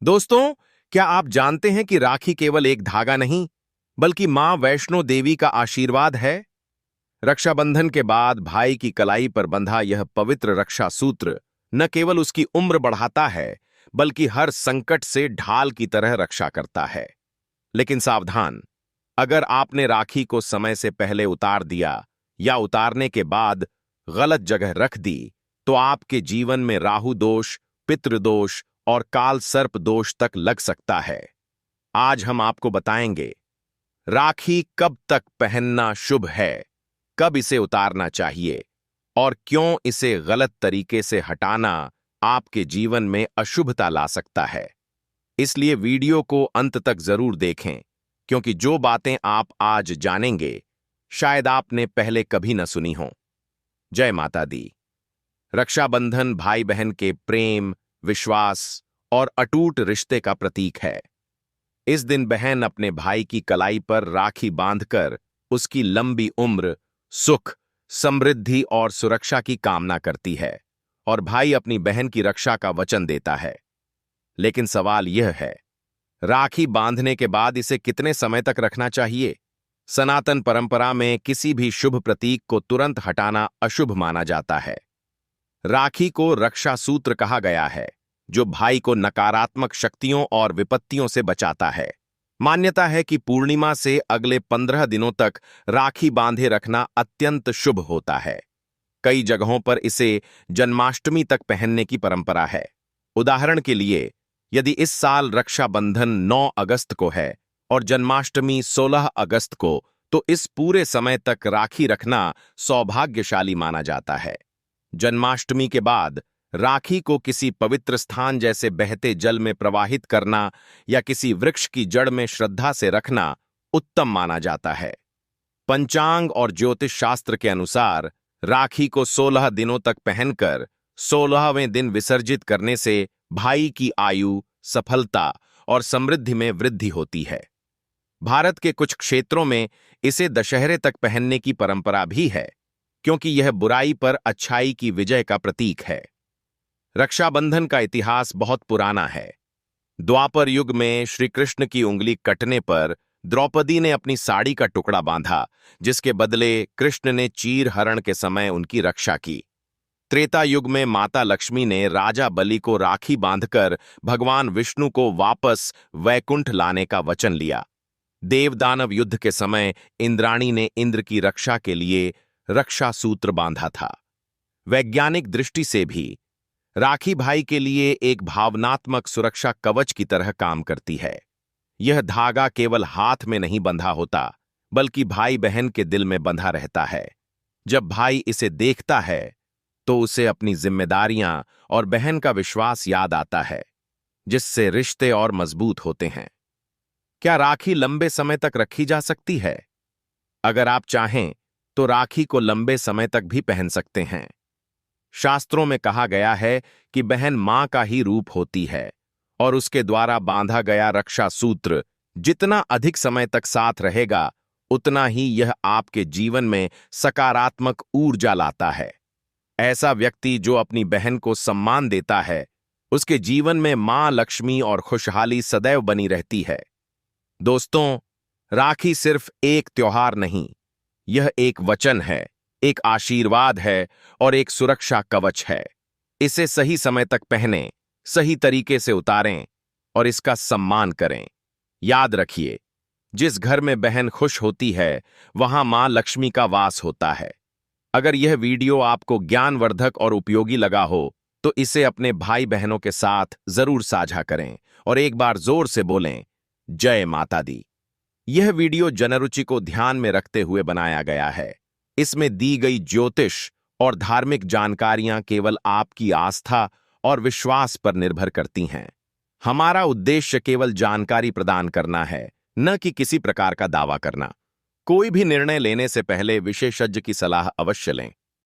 दोस्तों, क्या आप जानते हैं कि राखी केवल एक धागा नहीं, बल्कि मां वैष्णो देवी का आशीर्वाद है। रक्षाबंधन के बाद भाई की कलाई पर बंधा यह पवित्र रक्षा सूत्र न केवल उसकी उम्र बढ़ाता है, बल्कि हर संकट से ढाल की तरह रक्षा करता है। लेकिन सावधान, अगर आपने राखी को समय से पहले उतार दिया या उतारने के बाद गलत जगह रख दी, तो आपके जीवन में राहु दोष, पितृदोष और काल सर्प दोष तक लग सकता है। आज हम आपको बताएंगे राखी कब तक पहनना शुभ है, कब इसे उतारना चाहिए और क्यों इसे गलत तरीके से हटाना आपके जीवन में अशुभता ला सकता है। इसलिए वीडियो को अंत तक जरूर देखें, क्योंकि जो बातें आप आज जानेंगे शायद आपने पहले कभी न सुनी हो। जय माता दी। रक्षाबंधन भाई बहन के प्रेम, विश्वास और अटूट रिश्ते का प्रतीक है। इस दिन बहन अपने भाई की कलाई पर राखी बांधकर उसकी लंबी उम्र, सुख, समृद्धि और सुरक्षा की कामना करती है और भाई अपनी बहन की रक्षा का वचन देता है। लेकिन सवाल यह है, राखी बांधने के बाद इसे कितने समय तक रखना चाहिए? सनातन परंपरा में किसी भी शुभ प्रतीक को तुरंत हटाना अशुभ माना जाता है। राखी को रक्षा सूत्र कहा गया है, जो भाई को नकारात्मक शक्तियों और विपत्तियों से बचाता है। मान्यता है कि पूर्णिमा से अगले 15 दिनों तक राखी बांधे रखना अत्यंत शुभ होता है। कई जगहों पर इसे जन्माष्टमी तक पहनने की परंपरा है। उदाहरण के लिए, यदि इस साल रक्षाबंधन 9 अगस्त को है और जन्माष्टमी 16 अगस्त को, तो इस पूरे समय तक राखी रखना सौभाग्यशाली माना जाता है। जन्माष्टमी के बाद राखी को किसी पवित्र स्थान जैसे बहते जल में प्रवाहित करना या किसी वृक्ष की जड़ में श्रद्धा से रखना उत्तम माना जाता है। पंचांग और ज्योतिष शास्त्र के अनुसार राखी को 16 दिनों तक पहनकर 16वें दिन विसर्जित करने से भाई की आयु, सफलता और समृद्धि में वृद्धि होती है। भारत के कुछ क्षेत्रों में इसे दशहरे तक पहनने की परंपरा भी है, क्योंकि यह बुराई पर अच्छाई की विजय का प्रतीक है। रक्षाबंधन का इतिहास बहुत पुराना है। द्वापर युग में श्री कृष्ण की उंगली कटने पर द्रौपदी ने अपनी साड़ी का टुकड़ा बांधा, जिसके बदले कृष्ण ने चीर हरण के समय उनकी रक्षा की। त्रेता युग में माता लक्ष्मी ने राजा बलि को राखी बांधकर भगवान विष्णु को वापस वैकुंठ लाने का वचन लिया। देवदानव युद्ध के समय इंद्राणी ने इंद्र की रक्षा के लिए रक्षा सूत्र बांधा था। वैज्ञानिक दृष्टि से भी राखी भाई के लिए एक भावनात्मक सुरक्षा कवच की तरह काम करती है। यह धागा केवल हाथ में नहीं बंधा होता, बल्कि भाई बहन के दिल में बंधा रहता है। जब भाई इसे देखता है, तो उसे अपनी जिम्मेदारियां और बहन का विश्वास याद आता है, जिससे रिश्ते और मजबूत होते हैं। क्या राखी लंबे समय तक रखी जा सकती है? अगर आप चाहें तो राखी को लंबे समय तक भी पहन सकते हैं। शास्त्रों में कहा गया है कि बहन मां का ही रूप होती है और उसके द्वारा बांधा गया रक्षा सूत्र जितना अधिक समय तक साथ रहेगा, उतना ही यह आपके जीवन में सकारात्मक ऊर्जा लाता है। ऐसा व्यक्ति जो अपनी बहन को सम्मान देता है, उसके जीवन में मां लक्ष्मी और खुशहाली सदैव बनी रहती है। दोस्तों, राखी सिर्फ एक त्योहार नहीं, यह एक वचन है, एक आशीर्वाद है और एक सुरक्षा कवच है। इसे सही समय तक पहनें, सही तरीके से उतारें और इसका सम्मान करें। याद रखिए, जिस घर में बहन खुश होती है, वहां मां लक्ष्मी का वास होता है। अगर यह वीडियो आपको ज्ञानवर्धक और उपयोगी लगा हो, तो इसे अपने भाई बहनों के साथ जरूर साझा करें और एक बार जोर से बोलें, जय माता दी। यह वीडियो जनरुचि को ध्यान में रखते हुए बनाया गया है। इसमें दी गई ज्योतिष और धार्मिक जानकारियां केवल आपकी आस्था और विश्वास पर निर्भर करती हैं। हमारा उद्देश्य केवल जानकारी प्रदान करना है, न कि किसी प्रकार का दावा करना। कोई भी निर्णय लेने से पहले विशेषज्ञ की सलाह अवश्य लें।